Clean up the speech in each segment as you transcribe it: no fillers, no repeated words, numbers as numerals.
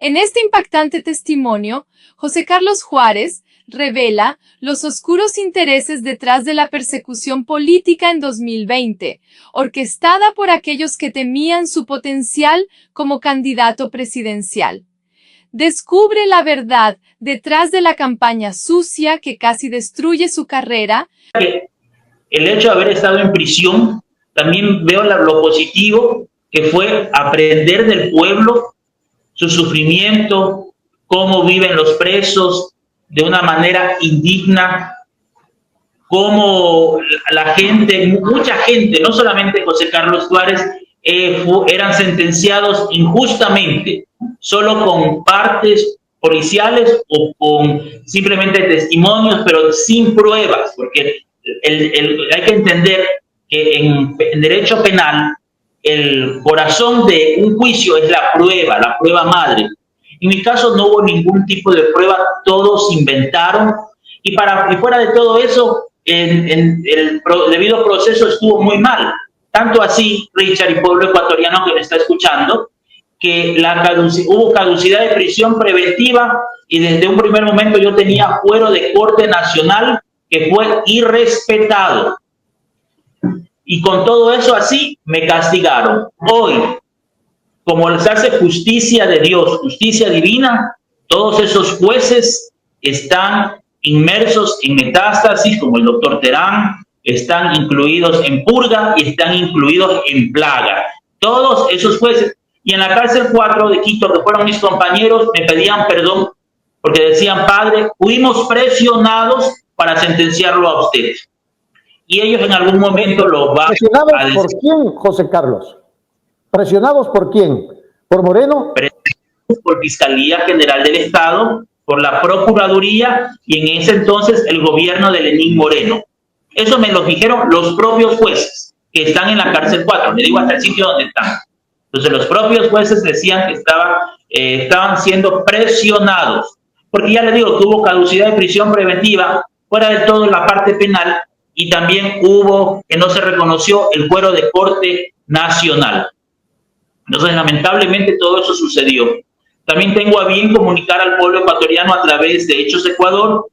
En este impactante testimonio, José Carlos Juárez revela los oscuros intereses detrás de la persecución política en 2020, orquestada por aquellos que temían su potencial como candidato presidencial. Descubre la verdad detrás de la campaña sucia que casi destruye su carrera. El hecho de haber estado en prisión, también veo lo positivo que fue aprender del pueblo, su sufrimiento, cómo viven los presos de una manera indigna, cómo la gente, mucha gente, no solamente José Carlos Juárez, eran sentenciados injustamente, solo con partes policiales o con simplemente testimonios, pero sin pruebas, porque hay que entender que en derecho penal el corazón de un juicio es la prueba madre. En mi caso no hubo ningún tipo de prueba, todos inventaron, y fuera de todo eso, el debido proceso estuvo muy mal. Tanto así, Richard y pueblo ecuatoriano que me está escuchando, que hubo caducidad de prisión preventiva y desde un primer momento yo tenía fuero de Corte Nacional que fue irrespetado. Y con todo eso así me castigaron. Hoy, como se hace justicia de Dios, justicia divina, todos esos jueces están inmersos en metástasis, como el doctor Terán, están incluidos en purga y están incluidos en plaga. Todos esos jueces. Y en la cárcel 4 de Quito, que fueron mis compañeros, me pedían perdón porque decían, padre, fuimos presionados para sentenciarlo a usted. Y ellos en algún momento lo van a decir. ¿Presionados por quién, José Carlos? ¿Presionados por quién? ¿Por Moreno? Presionados por Fiscalía General del Estado, por la Procuraduría y en ese entonces el gobierno de Lenín Moreno. Eso me lo dijeron los propios jueces que están en la cárcel 4, le digo hasta el sitio donde están. Entonces los propios jueces decían que estaban siendo presionados, porque ya les digo que hubo caducidad de prisión preventiva, fuera de todo en la parte penal, y también hubo que no se reconoció el fuero de Corte Nacional. Entonces, lamentablemente, todo eso sucedió. También tengo a bien comunicar al pueblo ecuatoriano a través de Hechos Ecuador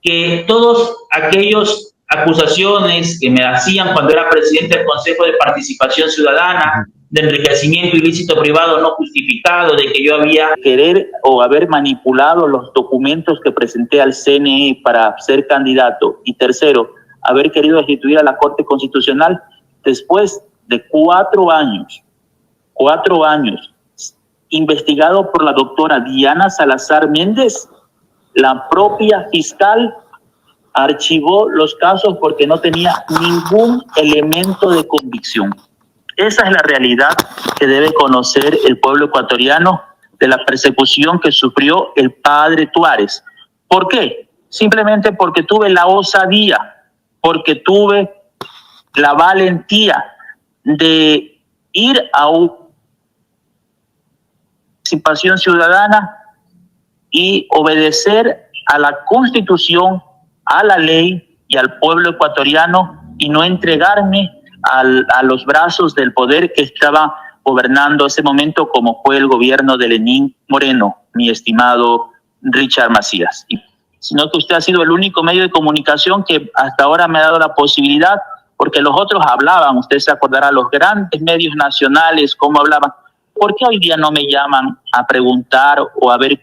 que todas aquellas acusaciones que me hacían cuando era presidente del Consejo de Participación Ciudadana, de enriquecimiento ilícito privado no justificado, de que yo había querer o haber manipulado los documentos que presenté al CNE para ser candidato, y tercero, haber querido destituir a la Corte Constitucional después de 4 años, investigado por la doctora Diana Salazar Méndez, la propia fiscal archivó los casos porque no tenía ningún elemento de convicción. Esa es la realidad que debe conocer el pueblo ecuatoriano de la persecución que sufrió el padre Tuárez. ¿Por qué? Simplemente porque tuve la osadía, porque tuve la valentía de ir a una participación ciudadana y obedecer a la Constitución, a la ley y al pueblo ecuatoriano y no entregarme a los brazos del poder que estaba gobernando ese momento, como fue el gobierno de Lenín Moreno, mi estimado Richard Macías. Sino que usted ha sido el único medio de comunicación que hasta ahora me ha dado la posibilidad, porque los otros hablaban, usted se acordará, los grandes medios nacionales, cómo hablaban. ¿Por qué hoy día no me llaman a preguntar o a ver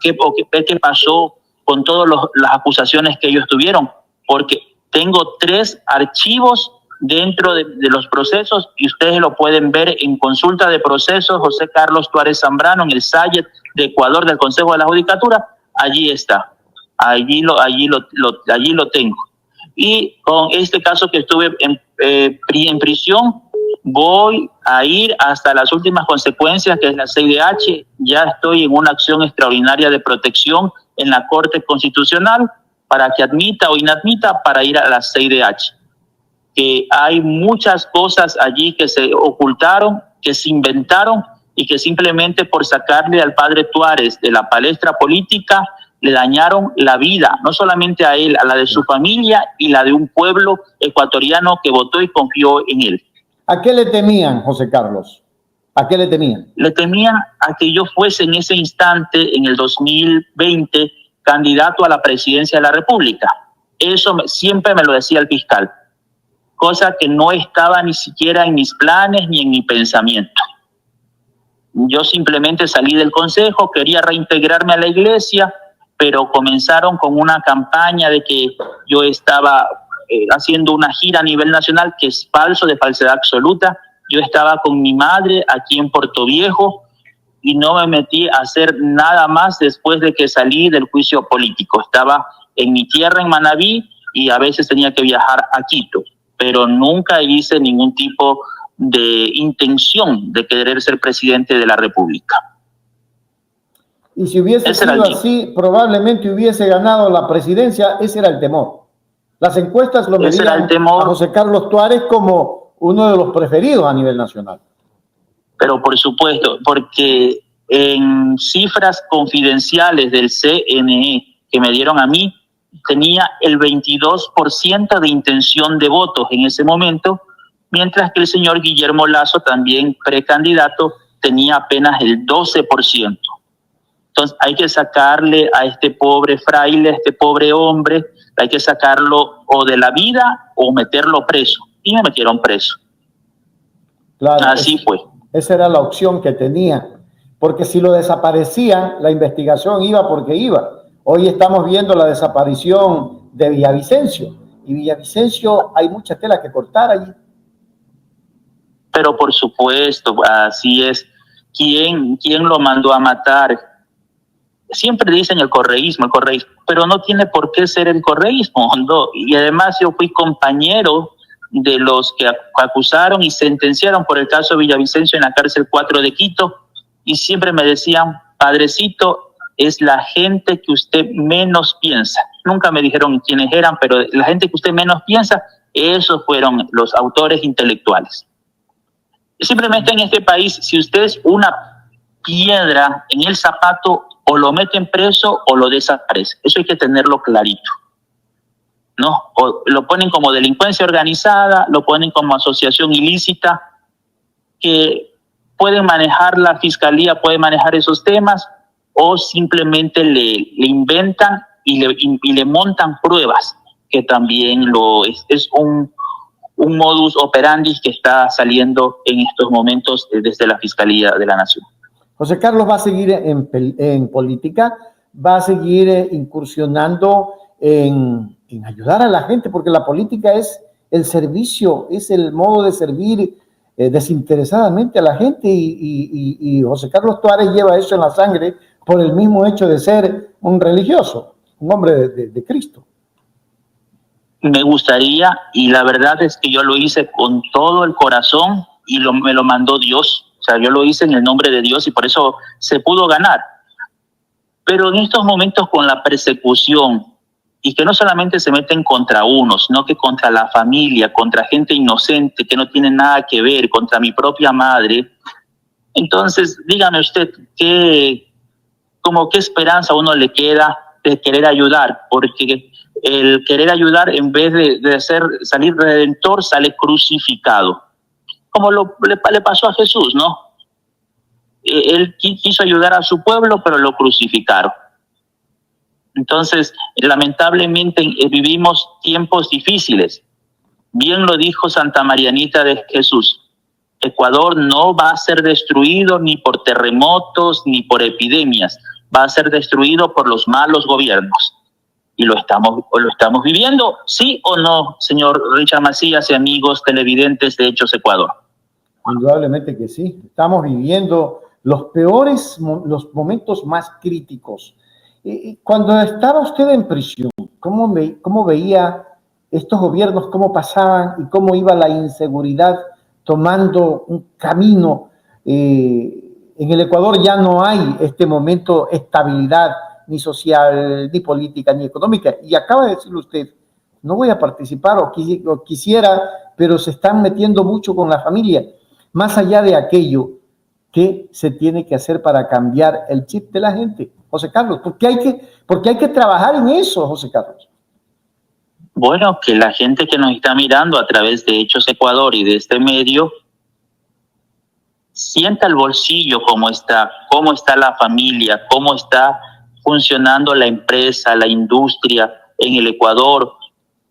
qué pasó con todas las acusaciones que ellos tuvieron? Porque tengo 3 archivos dentro de los procesos y ustedes lo pueden ver en consulta de procesos José Carlos Tuárez Zambrano en el SAYET de Ecuador del Consejo de la Judicatura. Allí está, allí lo tengo. Y con este caso que estuve en prisión, voy a ir hasta las últimas consecuencias, que es la CIDH. Ya estoy en una acción extraordinaria de protección en la Corte Constitucional para que admita o inadmita para ir a la CIDH. Que hay muchas cosas allí que se ocultaron, que se inventaron y que simplemente por sacarle al padre Tuárez de la palestra política le dañaron la vida, no solamente a él, a la de su familia y la de un pueblo ecuatoriano que votó y confió en él. ¿A qué le temían, José Carlos? ¿A qué le temían? Le temían a que yo fuese en ese instante, en el 2020, candidato a la presidencia de la República. Eso siempre me lo decía el fiscal, cosa que no estaba ni siquiera en mis planes ni en mi pensamiento. Yo simplemente salí del consejo, quería reintegrarme a la iglesia, pero comenzaron con una campaña de que yo estaba haciendo una gira a nivel nacional, que es falso, de falsedad absoluta. Yo estaba con mi madre aquí en Puerto Viejo y no me metí a hacer nada más después de que salí del juicio político. Estaba en mi tierra, en Manabí, y a veces tenía que viajar a Quito, pero nunca hice ningún tipo de intención de querer ser presidente de la República. Y si hubiese sido así, probablemente hubiese ganado la presidencia. Ese era el temor. Las encuestas lo medían a José Carlos Tuárez como uno de los preferidos a nivel nacional. Pero por supuesto, porque en cifras confidenciales del CNE que me dieron a mí, tenía el 22% de intención de votos en ese momento, mientras que el señor Guillermo Lasso, también precandidato, tenía apenas el 12%. Entonces hay que sacarle a este pobre fraile, a este pobre hombre, hay que sacarlo o de la vida o meterlo preso. Y me metieron preso. Claro, así fue. Esa era la opción que tenía, porque si lo desaparecían, la investigación iba porque iba. Hoy estamos viendo la desaparición de Villavicencio, y Villavicencio hay mucha tela que cortar allí. Pero por supuesto, así es. ¿Quién lo mandó a matar? Siempre dicen el correísmo, pero no tiene por qué ser el correísmo. No. Y además yo fui compañero de los que acusaron y sentenciaron por el caso de Villavicencio en la cárcel 4 de Quito, y siempre me decían, padrecito, es la gente que usted menos piensa. Nunca me dijeron quiénes eran, pero la gente que usted menos piensa, esos fueron los autores intelectuales. Simplemente en este país, si usted es una piedra en el zapato, o lo meten preso o lo desaparece. Eso hay que tenerlo clarito, ¿no? O lo ponen como delincuencia organizada, lo ponen como asociación ilícita, que pueden manejar la fiscalía, puede manejar esos temas, o simplemente le inventan y le montan pruebas, que también es un modus operandi que está saliendo en estos momentos desde la Fiscalía de la Nación. José Carlos va a seguir en política, va a seguir incursionando en ayudar a la gente, porque la política es el servicio, es el modo de servir desinteresadamente a la gente, y José Carlos Tuárez lleva eso en la sangre por el mismo hecho de ser un religioso, un hombre de Cristo. Me gustaría, y la verdad es que yo lo hice con todo el corazón y me lo mandó Dios. O sea, yo lo hice en el nombre de Dios y por eso se pudo ganar. Pero en estos momentos con la persecución, y que no solamente se meten contra uno, sino que contra la familia, contra gente inocente que no tiene nada que ver, contra mi propia madre, entonces dígame usted, ¿qué esperanza a uno le queda de querer ayudar? Porque el querer ayudar, en vez de salir redentor, sale crucificado. Como le pasó a Jesús, ¿no? Él quiso ayudar a su pueblo, pero lo crucificaron. Entonces, lamentablemente vivimos tiempos difíciles. Bien lo dijo Santa Marianita de Jesús. Ecuador no va a ser destruido ni por terremotos ni por epidemias. Va a ser destruido por los malos gobiernos. Y lo estamos viviendo, ¿sí o no, señor Richard Macías y amigos televidentes de Hechos Ecuador? Indudablemente que sí. Estamos viviendo los momentos más críticos. Cuando estaba usted en prisión, ¿cómo veía estos gobiernos, cómo pasaban y cómo iba la inseguridad tomando un camino? En el Ecuador ya no hay este momento estabilidad, ni social, ni política, ni económica. Y acaba de decirlo usted, no voy a participar o quisiera, pero se están metiendo mucho con la familia, más allá de aquello que se tiene que hacer para cambiar el chip de la gente. José Carlos, porque hay que trabajar en eso, José Carlos. Bueno, que la gente que nos está mirando a través de Hechos Ecuador y de este medio sienta el bolsillo cómo está la familia, cómo está funcionando la empresa, la industria en el Ecuador,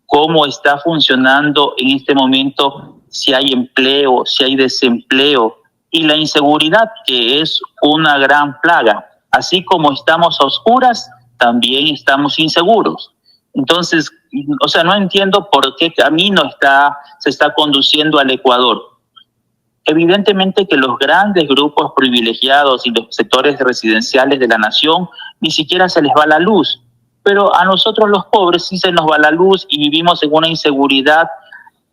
cómo está funcionando en este momento, si hay empleo, si hay desempleo y la inseguridad, que es una gran plaga. Así como estamos a oscuras, también estamos inseguros. Entonces, o sea, no entiendo por qué camino se está conduciendo al Ecuador. Evidentemente que los grandes grupos privilegiados y los sectores residenciales de la nación ni siquiera se les va la luz, pero a nosotros los pobres sí se nos va la luz y vivimos en una inseguridad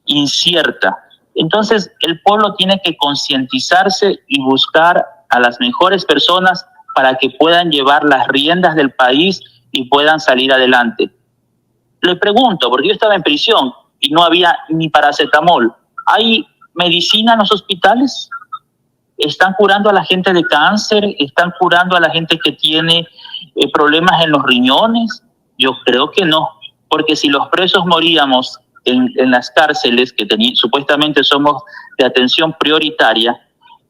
incierta. Entonces el pueblo tiene que concientizarse y buscar a las mejores personas para que puedan llevar las riendas del país y puedan salir adelante. Le pregunto, porque yo estaba en prisión y no había ni paracetamol. ¿Hay medicina en los hospitales? ¿Están curando a la gente de cáncer? ¿Están curando a la gente que tiene problemas en los riñones? Yo creo que no, porque si los presos moríamos en las cárceles, que supuestamente somos de atención prioritaria,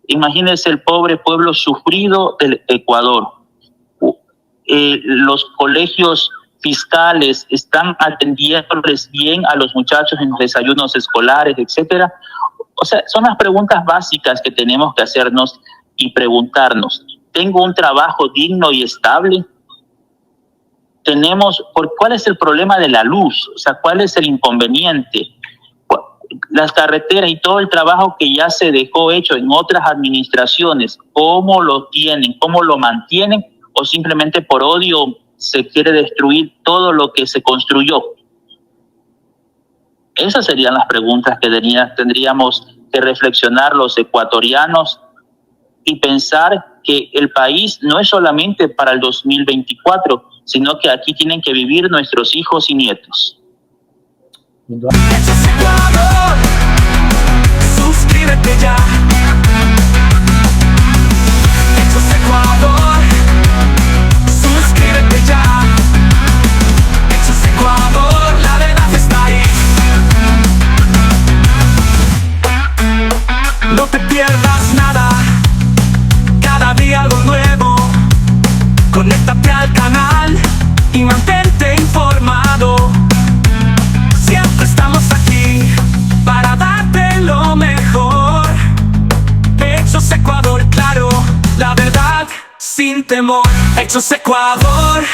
imagínense el pobre pueblo sufrido del Ecuador. Los colegios fiscales están atendiéndoles bien a los muchachos en los desayunos escolares, etcétera. O sea, son las preguntas básicas que tenemos que hacernos y preguntarnos. ¿Tengo un trabajo digno y estable? ¿Cuál es el problema de la luz? O sea, ¿cuál es el inconveniente? Las carreteras y todo el trabajo que ya se dejó hecho en otras administraciones, ¿cómo lo tienen? ¿Cómo lo mantienen? ¿O simplemente por odio se quiere destruir todo lo que se construyó? Esas serían las preguntas que tendríamos que reflexionar los ecuatorianos y pensar que el país no es solamente para el 2024, sino que aquí tienen que vivir nuestros hijos y nietos. Suscríbete ya. Hechos Ecuador. Suscríbete ya. Hechos Ecuador, la verdad está ahí. No te pierdas nada, cada día algo nuevo. Conéctate al canal y mantente informado. Siempre estamos aquí para darte lo mejor. Hechos Ecuador, claro, la verdad sin temor. Hechos Ecuador.